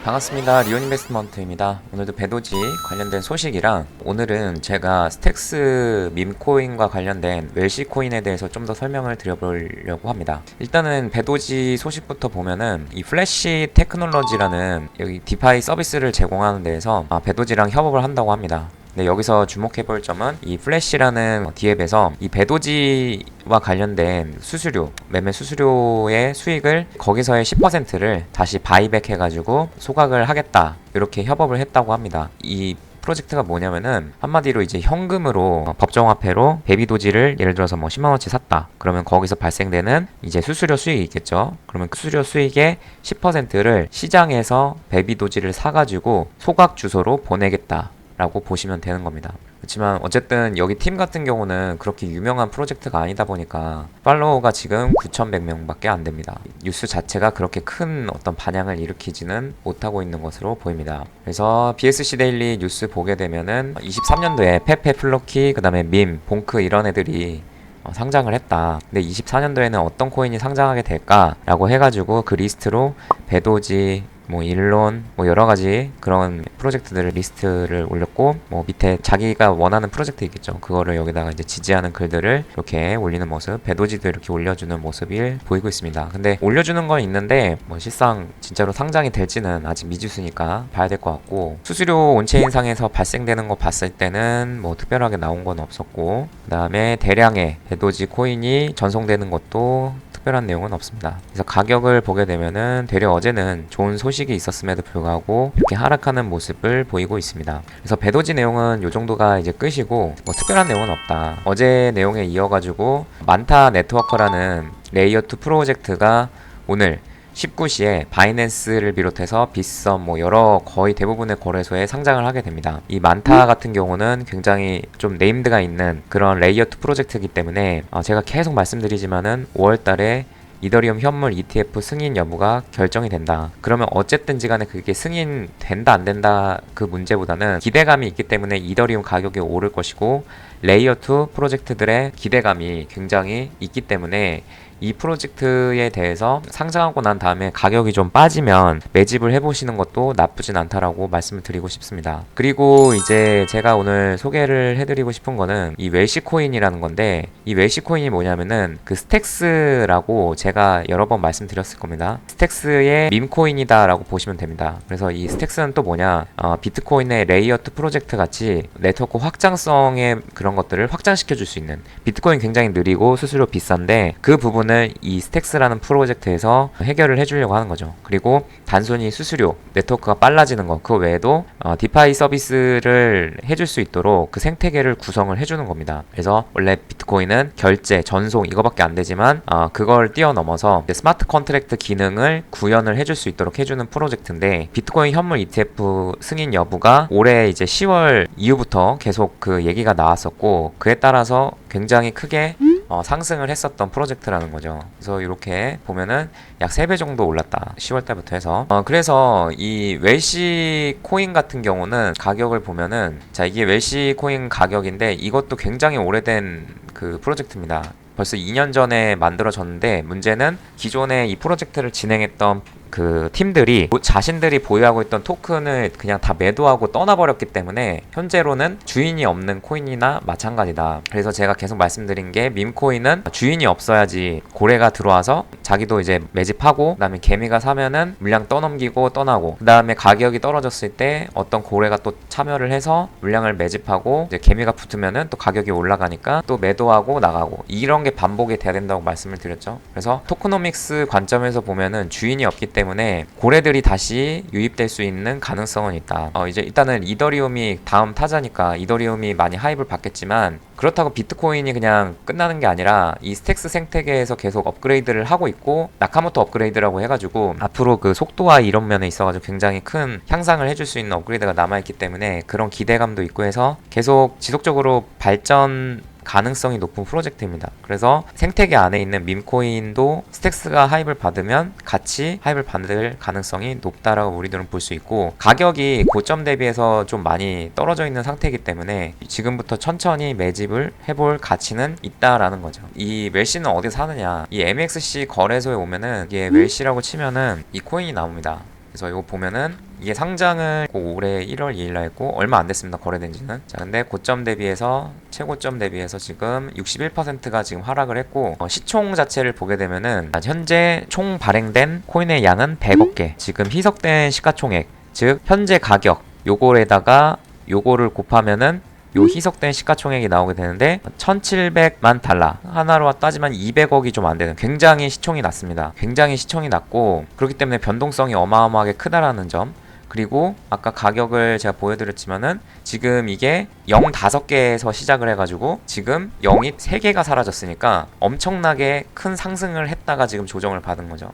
반갑습니다. 리온 인베스트먼트입니다. 오늘도 배도지 관련된 소식이랑 오늘은 제가 스택스 밈코인과 관련된 웰시코인에 대해서 좀 더 설명을 드려보려고 합니다. 일단은 배도지 소식부터 보면은 이 플래시 테크놀로지라는 여기 디파이 서비스를 제공하는 데에서 배도지랑 협업을 한다고 합니다. 네, 여기서 주목해볼 점은 이 플래시라는 디앱에서 이 배도지와 관련된 수수료, 매매 수수료의 수익을 거기서의 10%를 다시 바이백 해가지고 소각을 하겠다, 이렇게 협업을 했다고 합니다. 이 프로젝트가 뭐냐면은 한마디로 이제 현금으로 법정화폐로 베비도지를 예를 들어서 뭐 10만원치 샀다, 그러면 거기서 발생되는 이제 수수료 수익이 있겠죠. 그러면 그 수수료 수익의 10%를 시장에서 베비도지를 사가지고 소각 주소로 보내겠다 라고 보시면 되는 겁니다. 그렇지만 어쨌든 여기 팀 같은 경우는 그렇게 유명한 프로젝트가 아니다 보니까 팔로워가 지금 9,100명밖에 안 됩니다. 뉴스 자체가 그렇게 큰 어떤 반향을 일으키지는 못하고 있는 것으로 보입니다. 그래서 BSC 데일리 뉴스 보게 되면은 23년도에 페페, 플러키, 그 다음에 밈, 봉크 이런 애들이 상장을 했다. 근데 24년도에는 어떤 코인이 상장하게 될까? 라고 해가지고 그 리스트로 배도지, 뭐 일론, 뭐 여러가지 그런 프로젝트들을 리스트를 올렸고, 뭐 밑에 자기가 원하는 프로젝트 있겠죠. 그거를 여기다가 이제 지지하는 글들을 이렇게 올리는 모습, 배도지도 이렇게 올려주는 모습이 보이고 있습니다. 근데 올려주는 건 있는데 뭐 실상 진짜로 상장이 될지는 아직 미지수니까 봐야 될 것 같고, 수수료 온체인상에서 발생되는 거 봤을 때는 뭐 특별하게 나온 건 없었고, 그 다음에 대량의 배도지 코인이 전송되는 것도 특별한 내용은 없습니다. 그래서 가격을 보게 되면은 되려 어제는 좋은 소식이 있었음에도 불구하고 이렇게 하락하는 모습을 보이고 있습니다. 그래서 배도지 내용은 요 정도가 이제 끝이고, 뭐 특별한 내용은 없다. 어제 내용에 이어가지고 만타 네트워크라는 레이어2 프로젝트가 오늘 19시에 바이낸스를 비롯해서 빗썸, 뭐 여러 거의 대부분의 거래소에 상장을 하게 됩니다. 이 만타 같은 경우는 굉장히 좀 네임드가 있는 그런 레이어2 프로젝트이기 때문에 제가 계속 말씀드리지만은 5월달에 이더리움 현물 ETF 승인 여부가 결정이 된다. 그러면 어쨌든지 간에 그게 승인 된다 안 된다 그 문제보다는 기대감이 있기 때문에 이더리움 가격이 오를 것이고, 레이어2 프로젝트들의 기대감이 굉장히 있기 때문에 이 프로젝트에 대해서 상장하고 난 다음에 가격이 좀 빠지면 매집을 해보시는 것도 나쁘진 않다라고 말씀을 드리고 싶습니다. 그리고 이제 제가 오늘 소개를 해드리고 싶은 거는 이 웰시코인이라는 건데, 이 웰시코인이 뭐냐면은 그 스택스라고 제가 여러 번 말씀드렸을 겁니다. 스택스의 밈코인이다 라고 보시면 됩니다. 그래서 이 스택스는 또 뭐냐, 비트코인의 레이어2 프로젝트 같이 네트워크 확장성의 그런 것들을 확장시켜 줄 수 있는, 비트코인 굉장히 느리고 수수료 비싼데 그 부분을 이 스택스라는 프로젝트에서 해결을 해주려고 하는 거죠. 그리고 단순히 수수료, 네트워크가 빨라지는 것, 그 외에도 디파이 서비스를 해줄 수 있도록 그 생태계를 구성을 해주는 겁니다. 그래서 원래 비트코인은 결제, 전송 이거밖에 안 되지만 그걸 뛰어넘어서 스마트 컨트랙트 기능을 구현을 해줄 수 있도록 해주는 프로젝트인데, 비트코인 현물 ETF 승인 여부가 올해 이제 10월 이후부터 계속 그 얘기가 나왔었고, 그에 따라서 굉장히 크게 상승을 했었던 프로젝트라는 거죠. 그래서 이렇게 보면은 약 3배 정도 올랐다, 10월 달부터 해서. 그래서 이 웰시 코인 같은 경우는 가격을 보면은, 자, 이게 웰시 코인 가격인데 이것도 굉장히 오래된 그 프로젝트입니다. 벌써 2년 전에 만들어졌는데, 문제는 기존에 이 프로젝트를 진행했던 그 팀들이 자신들이 보유하고 있던 토큰을 그냥 다 매도하고 떠나버렸기 때문에 현재로는 주인이 없는 코인이나 마찬가지다. 그래서 제가 계속 말씀드린 게, 밈코인은 주인이 없어야지 고래가 들어와서 자기도 이제 매집하고, 그 다음에 개미가 사면은 물량 떠넘기고 떠나고, 그 다음에 가격이 떨어졌을 때 어떤 고래가 또 참여를 해서 물량을 매집하고, 이제 개미가 붙으면은 또 가격이 올라가니까 또 매도하고 나가고, 이런 게 반복이 돼야 된다고 말씀을 드렸죠. 그래서 토크노믹스 관점에서 보면은 주인이 없기 때문에 고래들이 다시 유입될 수 있는 가능성은 있다. 이제 일단은 이더리움이 다음 타자니까 이더리움이 많이 하입을 받겠지만, 그렇다고 비트코인이 그냥 끝나는 게 아니라 이 스택스 생태계에서 계속 업그레이드를 하고 있고, 나카모토 업그레이드라고 해가지고 앞으로 그 속도와 이런 면에 있어가지고 굉장히 큰 향상을 해줄 수 있는 업그레이드가 남아있기 때문에 그런 기대감도 있고 해서 계속 지속적으로 발전 가능성이 높은 프로젝트입니다. 그래서 생태계 안에 있는 밈코인도 스택스가 하입을 받으면 같이 하입을 받을 가능성이 높다라고 우리들은 볼 수 있고, 가격이 고점 대비해서 좀 많이 떨어져 있는 상태이기 때문에 지금부터 천천히 매집을 해볼 가치는 있다라는 거죠. 이 웰시는 어디서 사느냐, 이 MXC 거래소에 오면은 이게 웰시라고 치면은 이 코인이 나옵니다. 그래서 이거 보면은 이게 상장을 올해 1월 2일 날 했고 얼마 안 됐습니다. 거래된 지는. 자, 근데 고점 대비해서 최고점 대비해서 지금 61%가 지금 하락을 했고 시총 자체를 보게 되면은 현재 총 발행된 코인의 양은 100억 개. 지금 희석된 시가총액, 즉 현재 가격 요거에다가 요거를 곱하면은 요 희석된 시가총액이 나오게 되는데 1700만 달러 하나로 따지면 200억이 좀 안 되는 굉장히 시총이 낮습니다. 굉장히 시총이 낮고 그렇기 때문에 변동성이 어마어마하게 크다라는 점, 그리고 아까 가격을 제가 보여드렸지만은 지금 이게 0 5개에서 시작을 해가지고 지금 0이 3개가 사라졌으니까 엄청나게 큰 상승을 했다가 지금 조정을 받은 거죠.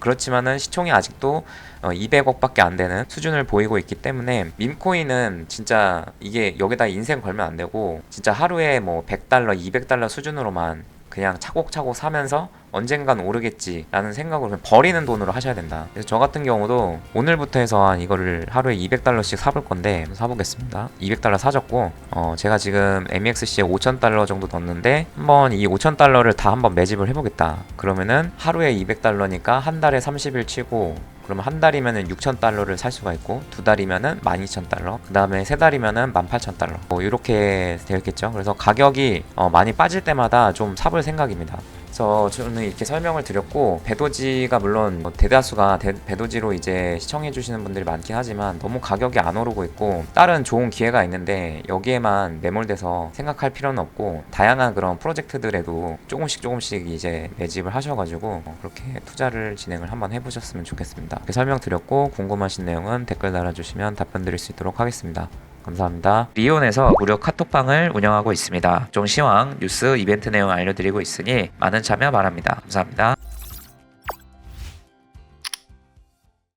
그렇지만은 시총이 아직도 200억밖에 안 되는 수준을 보이고 있기 때문에 밈코인은 진짜 이게 여기다 인생 걸면 안 되고 진짜 하루에 뭐 100달러, 200달러 수준으로만 그냥 차곡차곡 사면서 언젠간 오르겠지 라는 생각으로 그냥 버리는 돈으로 하셔야 된다. 그래서 저 같은 경우도 오늘부터 해서 이거를 하루에 200달러씩 사볼 건데 사보겠습니다. 200달러 사줬고 제가 지금 MEXC에 5000달러 정도 넣었는데 한번 이 5000달러를 다 한번 매집을 해보겠다. 그러면은 하루에 200달러니까 한 달에 30일 치고 그러면 한 달이면은 6,000달러를 살 수가 있고 두 달이면은 12,000달러, 그 다음에 세 달이면은 18,000달러 뭐 이렇게 되겠죠. 그래서 가격이 많이 빠질 때마다 좀 사볼 생각입니다. 그래서 저는 이렇게 설명을 드렸고 배도지가 물론 대다수가 배도지로 이제 시청해 주시는 분들이 많긴 하지만 너무 가격이 안 오르고 있고 다른 좋은 기회가 있는데 여기에만 매몰돼서 생각할 필요는 없고 다양한 그런 프로젝트들에도 조금씩 이제 매집을 하셔가지고 그렇게 투자를 진행을 한번 해보셨으면 좋겠습니다. 이렇게 설명드렸고 궁금하신 내용은 댓글 달아주시면 답변 드릴 수 있도록 하겠습니다. 감사합니다. 리온에서 무료 카톡방을 운영하고 있습니다. 종 시황, 뉴스, 이벤트 내용 알려드리고 있으니 많은 참여 바랍니다. 감사합니다.